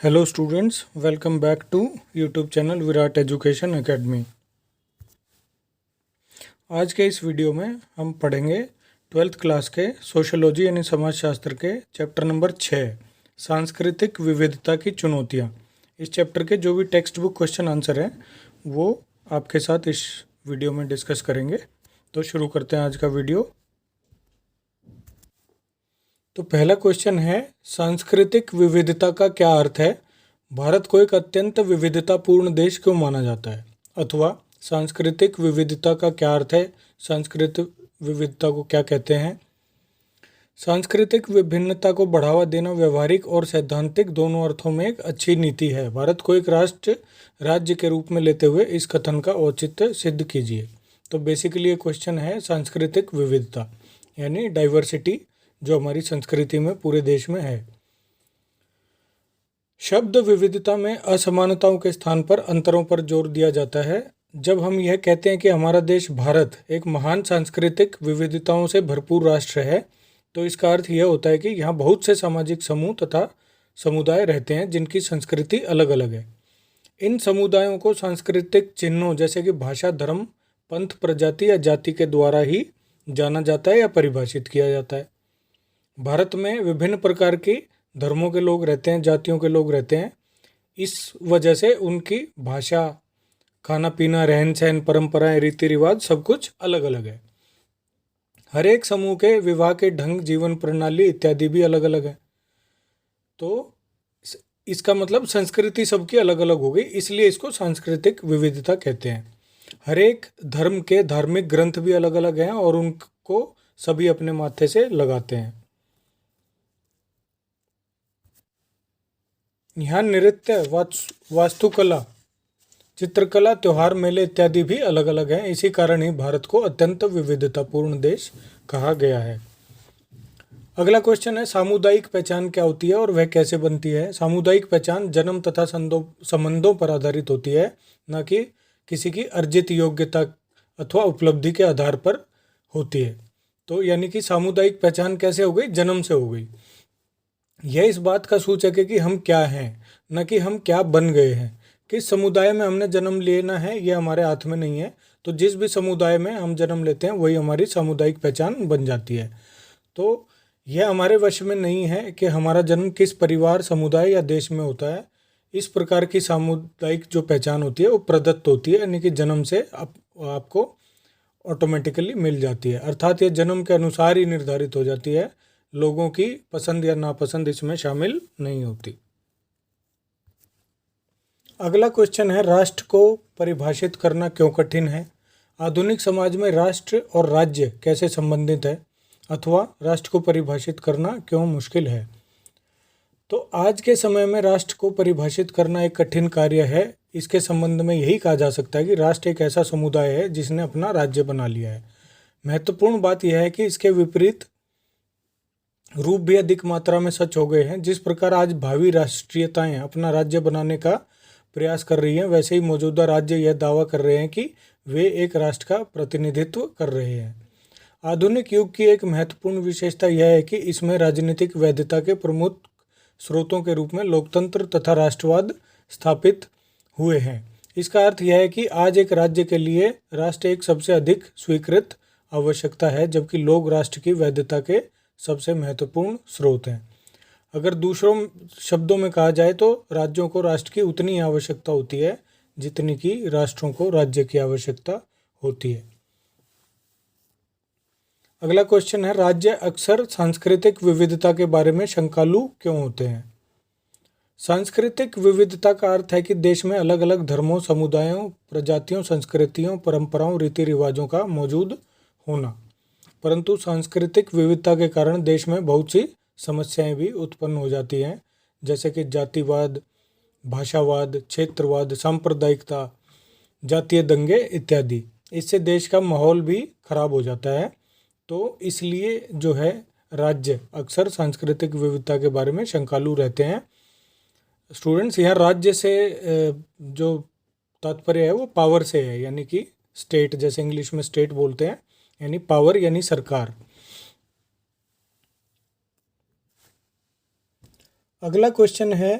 Hello students, welcome back to YouTube channel Virat education academy. आज के इस वीडियो में हम पढ़ेंगे ट्वेल्थ क्लास के सोशोलॉजी यानी समाजशास्त्र के चैप्टर नंबर 6 सांस्कृतिक विविधता की चुनौतियाँ। इस चैप्टर के जो भी टेक्स्ट बुक क्वेश्चन आंसर हैं वो आपके साथ इस वीडियो में डिस्कस करेंगे। तो शुरू करते हैं आज का वीडियो। तो पहला क्वेश्चन है, सांस्कृतिक विविधता का क्या अर्थ है? भारत को एक अत्यंत विविधतापूर्ण देश क्यों माना जाता है? अथवा सांस्कृतिक विविधता का क्या अर्थ है? सांस्कृतिक विविधता को क्या कहते हैं? सांस्कृतिक विभिन्नता को बढ़ावा देना व्यवहारिक और सैद्धांतिक दोनों अर्थों में एक अच्छी नीति है। भारत को एक राष्ट्र राज्य के रूप में लेते हुए इस कथन का औचित्य सिद्ध कीजिए। तो बेसिकली ये क्वेश्चन है सांस्कृतिक विविधता यानी डाइवर्सिटी जो हमारी संस्कृति में पूरे देश में है। शब्द विविधता में असमानताओं के स्थान पर अंतरों पर जोर दिया जाता है। जब हम यह कहते हैं कि हमारा देश भारत एक महान सांस्कृतिक विविधताओं से भरपूर राष्ट्र है, तो इसका अर्थ यह होता है कि यहाँ बहुत से सामाजिक समूह तथा समुदाय रहते हैं जिनकी संस्कृति अलग अलग है। इन समुदायों को सांस्कृतिक चिन्हों जैसे कि भाषा, धर्म, पंथ, प्रजाति या जाति के द्वारा ही जाना जाता है या परिभाषित किया जाता है। भारत में विभिन्न प्रकार की धर्मों के लोग रहते हैं, जातियों के लोग रहते हैं। इस वजह से उनकी भाषा, खाना पीना, रहन सहन, परंपराएं, रीति रिवाज सब कुछ अलग अलग है। हर एक समूह के विवाह के ढंग, जीवन प्रणाली इत्यादि भी अलग अलग है। तो इसका मतलब संस्कृति सबकी अलग अलग हो गई, इसलिए इसको सांस्कृतिक विविधता कहते हैं। हर एक धर्म के धार्मिक ग्रंथ भी अलग अलग हैं और उनको सभी अपने माथे से लगाते हैं। यहाँ नृत्य, वास्तुकला, चित्रकला, त्योहार, मेले इत्यादि भी अलग अलग हैं। इसी कारण ही भारत को अत्यंत विविधतापूर्ण देश कहा गया है। अगला क्वेश्चन है, सामुदायिक पहचान क्या होती है और वह कैसे बनती है? सामुदायिक पहचान जन्म तथा संबंधों पर आधारित होती है, न कि किसी की अर्जित योग्यता अथवा उपलब्धि के आधार पर होती है। तो यानी कि सामुदायिक पहचान कैसे हो गई? जन्म से हो गई। यह इस बात का सूचक है कि हम क्या हैं, न कि हम क्या बन गए हैं। किस समुदाय में हमने जन्म लेना है ये हमारे हाथ में नहीं है। तो जिस भी समुदाय में हम जन्म लेते हैं वही हमारी सामुदायिक पहचान बन जाती है। तो यह हमारे वश में नहीं है कि हमारा जन्म किस परिवार, समुदाय या देश में होता है। इस प्रकार की सामुदायिक जो पहचान होती है वो प्रदत्त होती है, यानी कि जन्म से आपको ऑटोमेटिकली मिल जाती है, अर्थात ये जन्म के अनुसार ही निर्धारित हो जाती है। लोगों की पसंद या नापसंद इसमें शामिल नहीं होती। अगला क्वेश्चन है, राष्ट्र को परिभाषित करना क्यों कठिन है? आधुनिक समाज में राष्ट्र और राज्य कैसे संबंधित है? अथवा राष्ट्र को परिभाषित करना क्यों मुश्किल है? तो आज के समय में राष्ट्र को परिभाषित करना एक कठिन कार्य है। इसके संबंध में यही कहा जा सकता है कि राष्ट्र एक ऐसा समुदाय है जिसने अपना राज्य बना लिया है। महत्वपूर्ण बात यह है कि इसके विपरीत रूप भी अधिक मात्रा में सच हो गए हैं। जिस प्रकार आज भावी राष्ट्रीयताएं अपना राज्य बनाने का प्रयास कर रही हैं, वैसे ही मौजूदा राज्य यह दावा कर रहे हैं कि वे एक राष्ट्र का प्रतिनिधित्व कर रहे हैं। आधुनिक युग की एक महत्वपूर्ण विशेषता यह है कि इसमें राजनीतिक वैधता के प्रमुख स्रोतों के रूप में लोकतंत्र तथा राष्ट्रवाद स्थापित हुए हैं। इसका अर्थ यह है कि आज एक राज्य के लिए राष्ट्र एक सबसे अधिक स्वीकृत आवश्यकता है, जबकि लोग राष्ट्र की वैधता के सबसे महत्वपूर्ण स्रोत हैं। अगर दूसरों शब्दों में कहा जाए तो राज्यों को राष्ट्र की उतनी आवश्यकता होती है जितनी कि राष्ट्रों को राज्य की आवश्यकता होती है। अगला क्वेश्चन है, राज्य अक्सर सांस्कृतिक विविधता के बारे में शंकालु क्यों होते हैं? सांस्कृतिक विविधता का अर्थ है कि देश में अलग अलग धर्मों, समुदायों, प्रजातियों, संस्कृतियों, परंपराओं, रीति रिवाजों का मौजूद होना। परंतु सांस्कृतिक विविधता के कारण देश में बहुत सी समस्याएं भी उत्पन्न हो जाती हैं, जैसे कि जातिवाद, भाषावाद, क्षेत्रवाद, सांप्रदायिकता, जातीय दंगे इत्यादि। इससे देश का माहौल भी खराब हो जाता है। तो इसलिए जो है राज्य अक्सर सांस्कृतिक विविधता के बारे में शंकालु रहते हैं। स्टूडेंट्स, यहाँ राज्य से जो तात्पर्य है वो पावर से है, यानी कि स्टेट, जैसे इंग्लिश में स्टेट बोलते हैं, यानी पावर यानी सरकार। अगला क्वेश्चन है,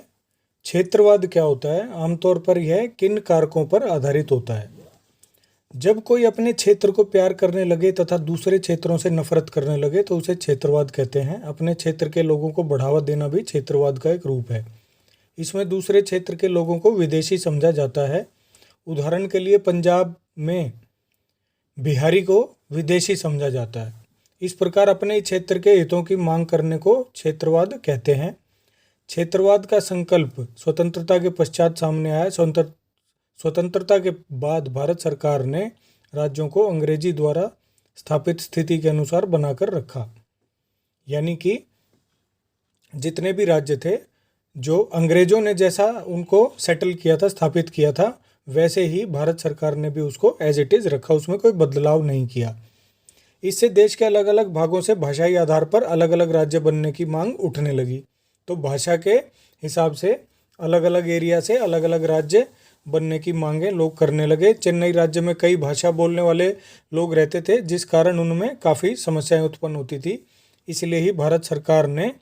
क्षेत्रवाद क्या होता है? आमतौर पर यह किन कारकों पर आधारित होता है? जब कोई अपने क्षेत्र को प्यार करने लगे तथा दूसरे क्षेत्रों से नफरत करने लगे तो उसे क्षेत्रवाद कहते हैं। अपने क्षेत्र के लोगों को बढ़ावा देना भी क्षेत्रवाद का एक रूप है। इसमें दूसरे क्षेत्र के लोगों को विदेशी समझा जाता है। उदाहरण के लिए पंजाब में बिहारी को विदेशी समझा जाता है। इस प्रकार अपने क्षेत्र के हितों की मांग करने को क्षेत्रवाद कहते हैं। क्षेत्रवाद का संकल्प स्वतंत्रता के पश्चात सामने आया। स्वतंत्रता के बाद भारत सरकार ने राज्यों को अंग्रेजी द्वारा स्थापित स्थिति के अनुसार बनाकर रखा। यानी कि जितने भी राज्य थे, जो अंग्रेजों ने जैसा उनको सेटल किया था, स्थापित किया था, वैसे ही भारत सरकार ने भी उसको एज इट इज़ रखा, उसमें कोई बदलाव नहीं किया। इससे देश के अलग अलग भागों से भाषाई आधार पर अलग अलग राज्य बनने की मांग उठने लगी। तो भाषा के हिसाब से अलग अलग एरिया से अलग अलग राज्य बनने की मांगें लोग करने लगे। चेन्नई राज्य में कई भाषा बोलने वाले लोग रहते थे, जिस कारण उनमें काफ़ी समस्याएं उत्पन्न होती थी। इसलिए ही भारत सरकार ने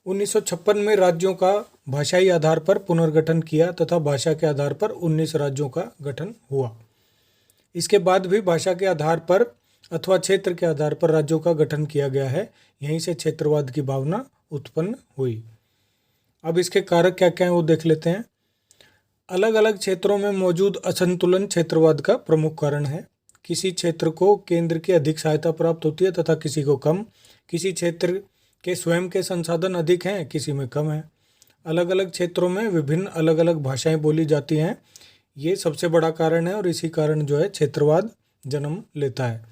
1956 में राज्यों का भाषाई आधार पर पुनर्गठन किया तथा भाषा के आधार पर 19 राज्यों का गठन हुआ। इसके बाद भी भाषा के आधार पर अथवा क्षेत्र के आधार पर राज्यों का गठन किया गया है। यहीं से क्षेत्रवाद की भावना उत्पन्न हुई। अब इसके कारक क्या क्या हैं वो देख लेते हैं। अलग अलग क्षेत्रों में मौजूद असंतुलन क्षेत्रवाद का प्रमुख कारण है। किसी क्षेत्र को केंद्र की अधिक सहायता प्राप्त होती है तथा किसी को कम। किसी क्षेत्र के स्वयं के संसाधन अधिक हैं, किसी में कम है। अलग अलग क्षेत्रों में विभिन्न अलग अलग भाषाएं बोली जाती हैं। ये सबसे बड़ा कारण है और इसी कारण जो है क्षेत्रवाद जन्म लेता है।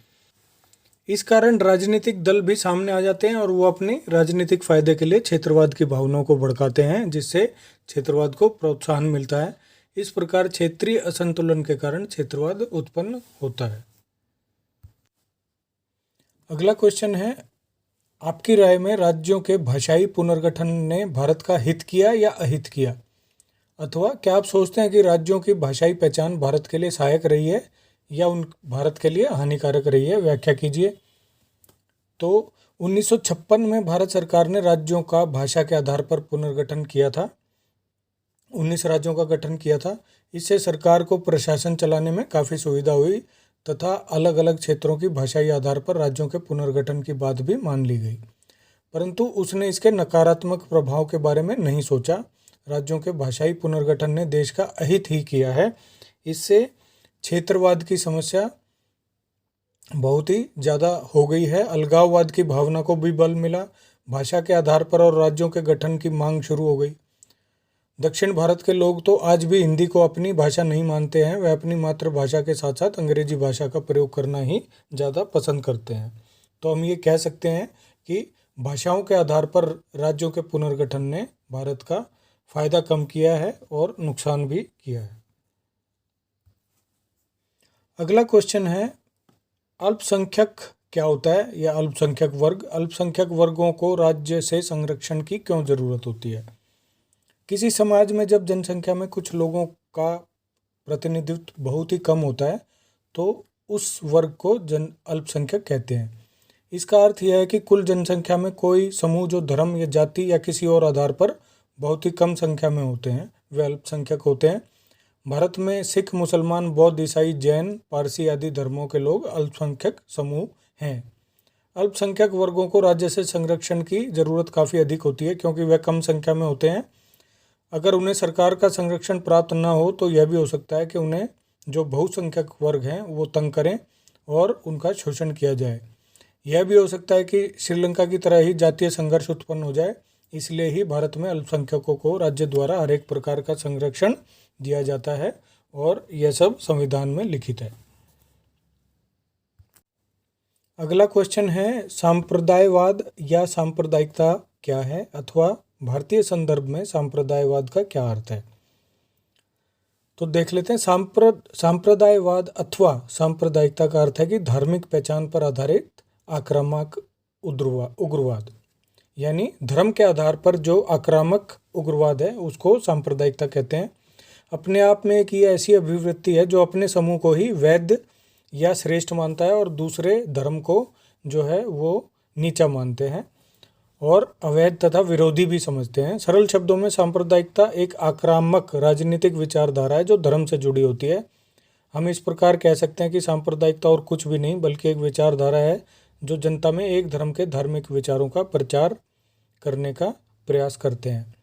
इस कारण राजनीतिक दल भी सामने आ जाते हैं और वो अपने राजनीतिक फायदे के लिए क्षेत्रवाद की भावनाओं को भड़काते हैं, जिससे क्षेत्रवाद को प्रोत्साहन मिलता है। इस प्रकार क्षेत्रीय असंतुलन के कारण क्षेत्रवाद उत्पन्न होता है। अगला क्वेश्चन है, आपकी राय में राज्यों के भाषाई पुनर्गठन ने भारत का हित किया या अहित किया? अथवा क्या आप सोचते हैं कि राज्यों की भाषाई पहचान भारत के लिए सहायक रही है या भारत के लिए हानिकारक रही है? व्याख्या कीजिए। तो 1956 में भारत सरकार ने राज्यों का भाषा के आधार पर पुनर्गठन किया था। 19 राज्यों का गठन किया था। इससे सरकार को प्रशासन चलाने में काफ़ी सुविधा हुई तथा अलग अलग क्षेत्रों की भाषाई आधार पर राज्यों के पुनर्गठन की बात भी मान ली गई। परंतु उसने इसके नकारात्मक प्रभाव के बारे में नहीं सोचा। राज्यों के भाषाई पुनर्गठन ने देश का अहित ही किया है। इससे क्षेत्रवाद की समस्या बहुत ही ज़्यादा हो गई है। अलगाववाद की भावना को भी बल मिला। भाषा के आधार पर और राज्यों के गठन की मांग शुरू हो गई। दक्षिण भारत के लोग तो आज भी हिंदी को अपनी भाषा नहीं मानते हैं। वे अपनी मातृभाषा के साथ साथ अंग्रेजी भाषा का प्रयोग करना ही ज़्यादा पसंद करते हैं। तो हम ये कह सकते हैं कि भाषाओं के आधार पर राज्यों के पुनर्गठन ने भारत का फायदा कम किया है और नुकसान भी किया है। अगला क्वेश्चन है, अल्पसंख्यक क्या होता है या अल्पसंख्यक वर्ग? अल्पसंख्यक वर्गों को राज्य से संरक्षण की क्यों ज़रूरत होती है? किसी समाज में जब जनसंख्या में कुछ लोगों का प्रतिनिधित्व बहुत ही कम होता है तो उस वर्ग को अल्पसंख्यक कहते हैं। इसका अर्थ यह है कि कुल जनसंख्या में कोई समूह जो धर्म या जाति या किसी और आधार पर बहुत ही कम संख्या में होते हैं, वे अल्पसंख्यक होते हैं। भारत में सिख, मुसलमान, बौद्ध, ईसाई, जैन, पारसी आदि धर्मों के लोग अल्पसंख्यक समूह हैं। अल्पसंख्यक वर्गों को राज्य से संरक्षण की ज़रूरत काफ़ी अधिक होती है क्योंकि वे कम संख्या में होते हैं। अगर उन्हें सरकार का संरक्षण प्राप्त न हो तो यह भी हो सकता है कि उन्हें जो बहुसंख्यक वर्ग हैं वो तंग करें और उनका शोषण किया जाए। यह भी हो सकता है कि श्रीलंका की तरह ही जातीय संघर्ष उत्पन्न हो जाए। इसलिए ही भारत में अल्पसंख्यकों को राज्य द्वारा हर एक प्रकार का संरक्षण दिया जाता है और यह सब संविधान में लिखित है। अगला क्वेश्चन है, सांप्रदायवाद या सांप्रदायिकता क्या है? अथवा भारतीय संदर्भ में सांप्रदायवाद का क्या अर्थ है? तो देख लेते हैं। सांप्रदायवाद अथवा सांप्रदायिकता का अर्थ है कि धार्मिक पहचान पर आधारित आक्रामक उग्रवाद, यानी धर्म के आधार पर जो आक्रामक उग्रवाद है उसको सांप्रदायिकता कहते हैं। अपने आप में एक ये ऐसी अभिवृत्ति है जो अपने समूह को ही वैध या श्रेष्ठ मानता है और दूसरे धर्म को जो है वो नीचा मानते हैं। और अवैध तथा विरोधी भी समझते हैं। सरल शब्दों में सांप्रदायिकता एक आक्रामक राजनीतिक विचारधारा है जो धर्म से जुड़ी होती है। हम इस प्रकार कह सकते हैं कि सांप्रदायिकता और कुछ भी नहीं बल्कि एक विचारधारा है जो जनता में एक धर्म के धार्मिक विचारों का प्रचार करने का प्रयास करते हैं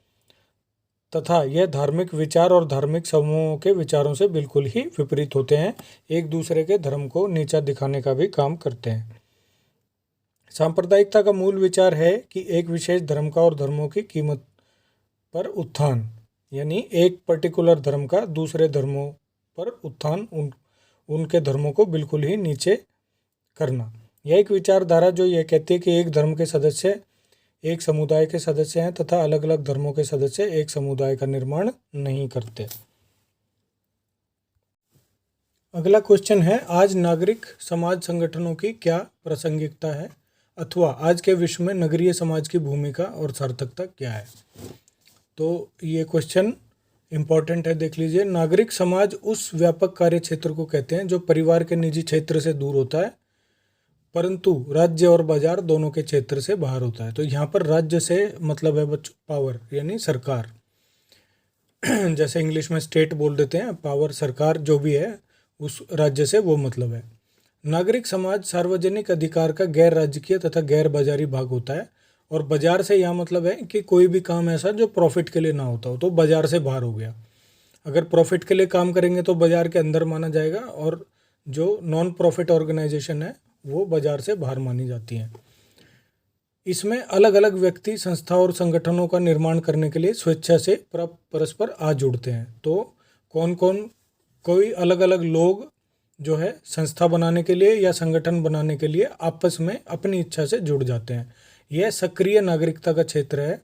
तथा यह धार्मिक विचार और धार्मिक समूहों के विचारों से बिल्कुल ही विपरीत होते हैं, एक दूसरे के धर्म को नीचा दिखाने का भी काम करते हैं। सांप्रदायिकता का मूल विचार है कि एक विशेष धर्म का और धर्मों की कीमत पर उत्थान, यानी एक पर्टिकुलर धर्म का दूसरे धर्मों पर उत्थान, उनके धर्मों को बिल्कुल ही नीचे करना। यह एक विचारधारा जो यह कहती है कि एक धर्म के सदस्य एक समुदाय के सदस्य हैं तथा अलग अलग धर्मों के सदस्य एक समुदाय का निर्माण नहीं करते। अगला क्वेश्चन है, आज नागरिक समाज संगठनों की क्या प्रासंगिकता है अथवा आज के विश्व में नगरीय समाज की भूमिका और सार्थकता क्या है। तो ये क्वेश्चन इम्पॉर्टेंट है, देख लीजिए। नागरिक समाज उस व्यापक कार्य क्षेत्र को कहते हैं जो परिवार के निजी क्षेत्र से दूर होता है परंतु राज्य और बाजार दोनों के क्षेत्र से बाहर होता है। तो यहाँ पर राज्य से मतलब है बच्चों पावर, यानी सरकार। जैसे इंग्लिश में स्टेट बोल देते हैं, पावर सरकार जो भी है उस राज्य से वो मतलब है। नागरिक समाज सार्वजनिक अधिकार का गैर राजकीय तथा गैर बाजारी भाग होता है और बाजार से यह मतलब है कि कोई भी काम ऐसा जो प्रॉफिट के लिए ना होता हो तो बाजार से बाहर हो गया। अगर प्रॉफिट के लिए काम करेंगे तो बाजार के अंदर माना जाएगा और जो नॉन प्रॉफिट ऑर्गेनाइजेशन है वो बाजार से बाहर मानी जाती हैं। इसमें अलग अलग व्यक्ति संस्था और संगठनों का निर्माण करने के लिए स्वेच्छा से परस्पर आ जुड़ते हैं। तो कौन कौन, कोई अलग अलग लोग जो है संस्था बनाने के लिए या संगठन बनाने के लिए आपस में अपनी इच्छा से जुड़ जाते हैं। यह सक्रिय नागरिकता का क्षेत्र है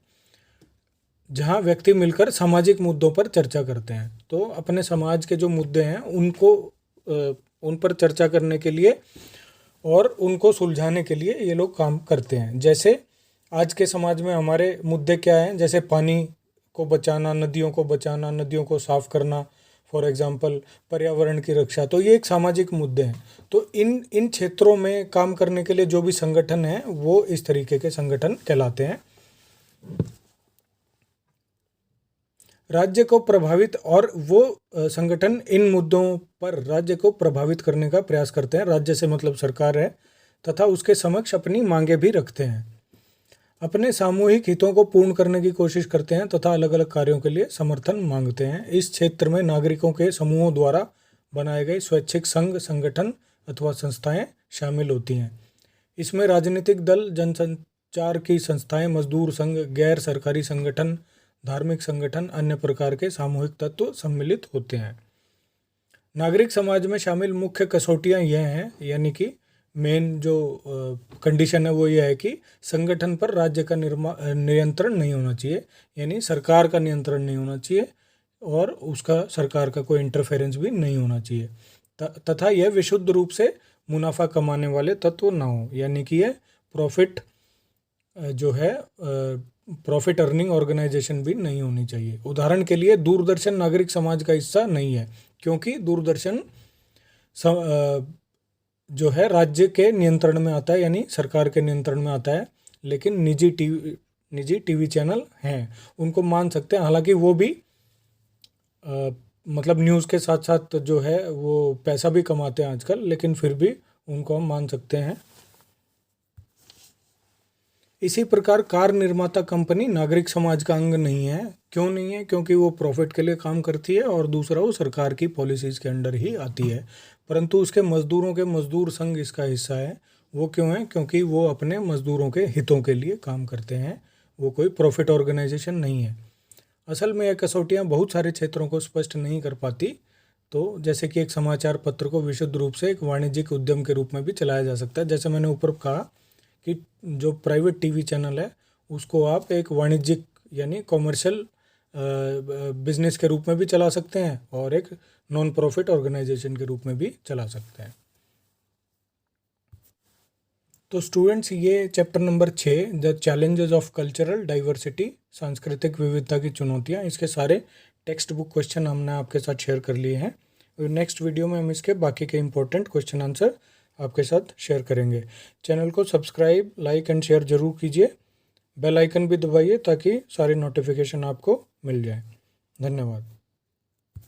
जहां व्यक्ति मिलकर सामाजिक मुद्दों पर चर्चा करते हैं। तो अपने समाज के जो मुद्दे हैं उनको उन पर चर्चा करने के लिए और उनको सुलझाने के लिए ये लोग काम करते हैं। जैसे आज के समाज में हमारे मुद्दे क्या हैं, जैसे पानी को बचाना, नदियों को बचाना, नदियों को साफ करना, फॉर एग्जांपल पर्यावरण की रक्षा। तो ये एक सामाजिक मुद्दे हैं। तो इन क्षेत्रों में काम करने के लिए जो भी संगठन हैं वो इस तरीके के संगठन कहलाते हैं। राज्य को प्रभावित, और वो संगठन इन मुद्दों पर राज्य को प्रभावित करने का प्रयास करते हैं। राज्य से मतलब सरकार है, तथा उसके समक्ष अपनी मांगे भी रखते हैं, अपने सामूहिक हितों को पूर्ण करने की कोशिश करते हैं तथा अलग अलग कार्यों के लिए समर्थन मांगते हैं। इस क्षेत्र में नागरिकों के समूहों द्वारा बनाए गए स्वैच्छिक संघ, संगठन अथवा संस्थाएं शामिल होती हैं। इसमें राजनीतिक दल, जनसंचार की संस्थाएं, मजदूर संघ, गैर सरकारी संगठन, धार्मिक संगठन, अन्य प्रकार के सामूहिक तत्व सम्मिलित होते हैं। नागरिक समाज में शामिल मुख्य कसौटियां यह हैं, यानी कि मेन जो कंडीशन है वो ये है कि संगठन पर राज्य का नियंत्रण नहीं होना चाहिए, यानी सरकार का नियंत्रण नहीं होना चाहिए और उसका सरकार का कोई इंटरफेरेंस भी नहीं होना चाहिए, तथा यह विशुद्ध रूप से मुनाफा कमाने वाले तत्व ना हो, यानी कि यह प्रॉफिट जो है प्रॉफिट अर्निंग ऑर्गेनाइजेशन भी नहीं होनी चाहिए। उदाहरण के लिए दूरदर्शन नागरिक समाज का हिस्सा नहीं है, क्योंकि दूरदर्शन जो है राज्य के नियंत्रण में आता है, यानी सरकार के नियंत्रण में आता है, लेकिन निजी टीवी चैनल हैं उनको मान सकते हैं। हालांकि वो भी मतलब न्यूज़ के साथ साथ जो है वो पैसा भी कमाते हैं आजकल, लेकिन फिर भी उनको हम मान सकते हैं। इसी प्रकार कार निर्माता कंपनी नागरिक समाज का अंग नहीं है। क्यों नहीं है? क्योंकि वो प्रॉफिट के लिए काम करती है और दूसरा वो सरकार की पॉलिसीज़ के अंडर ही आती है। परंतु उसके मजदूरों के मजदूर संघ इसका हिस्सा है। वो क्यों है? क्योंकि वो अपने मजदूरों के हितों के लिए काम करते हैं, वो कोई प्रॉफिट ऑर्गेनाइजेशन नहीं है। असल में यह कसौटियाँ बहुत सारे क्षेत्रों को स्पष्ट नहीं कर पाती। तो जैसे कि एक समाचार पत्र को विशुद्ध रूप से एक वाणिज्यिक उद्यम के रूप में भी चलाया जा सकता है। जैसे मैंने ऊपर कहा कि जो प्राइवेट टीवी चैनल है उसको आप एक वाणिज्यिक यानी कॉमर्शियल बिजनेस के रूप में भी चला सकते हैं और एक नॉन प्रॉफिट ऑर्गेनाइजेशन के रूप में भी चला सकते हैं। तो स्टूडेंट्स, ये chapter number 6 the challenges of cultural diversity, सांस्कृतिक विविधता की चुनौतियाँ, इसके सारे टेक्स्ट बुक क्वेश्चन हमने आपके साथ शेयर कर लिए हैं। नेक्स्ट वीडियो में हम इसके बाकी के इंपॉर्टेंट क्वेश्चन आंसर आपके साथ शेयर करेंगे। चैनल को सब्सक्राइब, लाइक एंड शेयर जरूर कीजिए। बेल आइकन भी दबाइए ताकि सारी नोटिफिकेशन आपको मिल जाए। धन्यवाद।